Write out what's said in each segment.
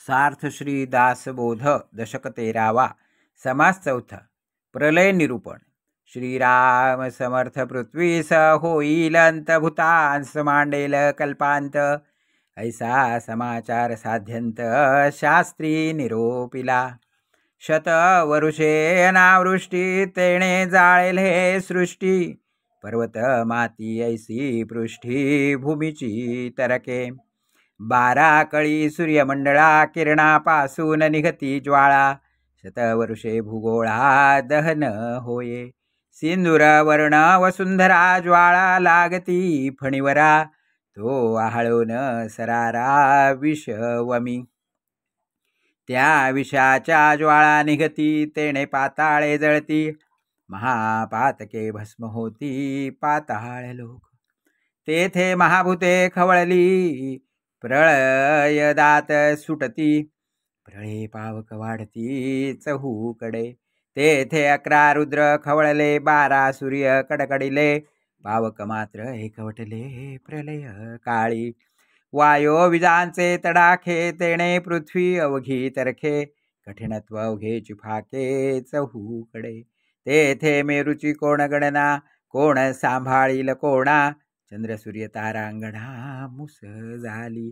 सार्थ श्री दासबोध दशक 13वा समास चौथा प्रलय निरूपण। श्रीराम समर्थ पृथ्वीस होईल अंत भूतांस मांडेल कल्पांत ऐसा समाचार साध्यंत शास्त्री निरोपिला। शतवरुषे अनावृष्टी तेणे जाळेल हे सृष्टी पर्वत माती ऐसी पृष्ठी भूमीची तरके। 12 कळी सूर्यमंडळा किरणापासून निघती ज्वाळा शतवर्षे भूगोळा दहन होये। सिंदूर वर्ण वसुंधरा ज्वाळा लागती फणीवरा तो आहाळून सरारा विषवमी। त्या विषाच्या ज्वाळा निघती तेणे पाताळे जळती महापातके भस्म होती पाताळ लोक। तेथे महाभूते खवळली प्रळय दात सुटती प्रळय पावक वाढती चहूकडे। तेथे 11 रुद्र खवळले 12 सूर्य कडकडीले पावक मात्र एकवटले प्रलय काळी। वायो विजांचे तडाखे तेणे पृथ्वी अवघी तरखे कठीणत्व अवघेची फाके चहूकडे। तेथे मेरूची कोण गणना कोण सांभाळील कोणा चंद्र सूर्य तारांगणा मुस झाली।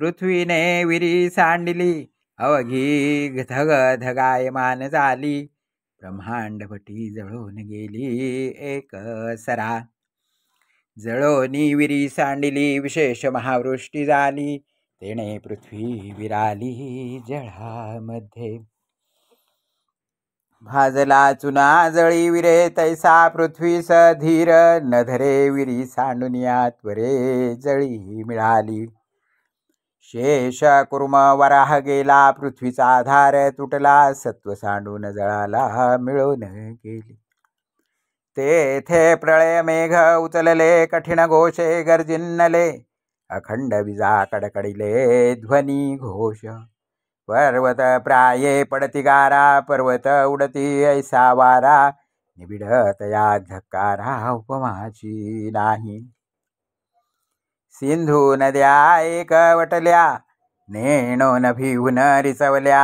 पृथ्वीने विरी सांडिली अवघी धग धगायमान झाली ब्रह्मांडपटी जळून गेली एक सरा। जळोनी विरी सांडिली विशेष महावृष्टी झाली तेणे पृथ्वी विराली जळामध्ये। भाजला चुना जळी विरे तैसा पृथ्वीस धीर न धरे विरी सांडुनिया त्वरे जळी मिळाली। शेष कुर्म वराह गेला पृथ्वीचा आधार तुटला सत्व सांडून जळाला मिळून गेली। तेथे प्रळय मेघ उचलले कठीण घोषे गर्जिन्नले अखंड विजा कडकडीले ध्वनी घोष। पर्वत प्राये पडती गारा पर्वत उडती ऐसा वारा निबिड तया धक्कारा उपमाची नाही। सिंधू नद्या एकवटल्या नेणोन भिवून रिचवल्या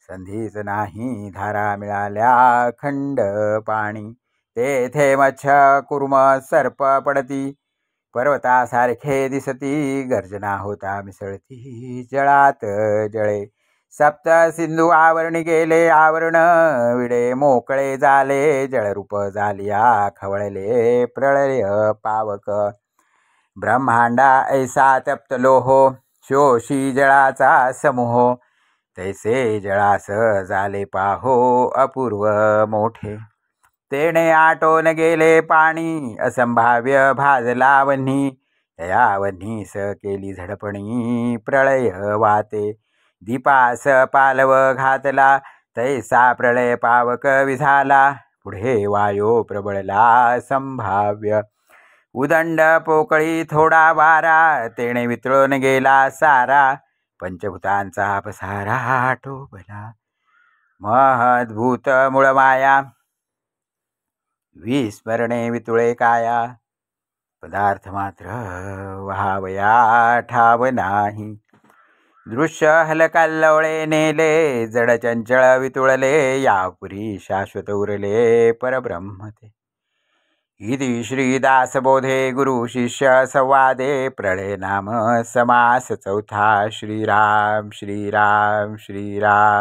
संधीच नाही धारा मिळाल्या खंड पाणी। तेथे मच्छ कुर्म सर्प पडती पर्वतासारखे दिसती गर्जना होता मिसळती जळात जळे। सप्त सिंधू आवरणी गेले आवरण विडे मोकळे झाले जळरूप झालिया खवळले प्रळय पावक। ब्रह्मांडा ऐसा तप्तलो हो शोषी जळाचा समूह तैसे जळास झाले पाहो अपूर्व मोठे। तेणे आटोन गेले पाणी असंभाव्य भाजला वन्ही तया वन्हीस केली झडपणी प्रळय वाते। दीपास पालव घातला तैसा प्रळय पावक विझाला पुढे वायो प्रबळला संभाव्य। उदंड पोकळी थोडा वारा तेणे वितळून गेला सारा पंचभूतांचा पसारा टोपला। महद्भूत मूळमाया विस्मरणे वितुळे काया पदार्थ मात्र वहावया ठाव नाही। दृश्य हलकल्लोळे नेले जड चंचळ वितुळले यापुरी शाश्वत उरले परब्रह्म ते। इति श्री दासबोधे गुरु शिष्य संवादे प्रलय नाम समास चौथा। श्रीराम श्रीराम श्रीराम।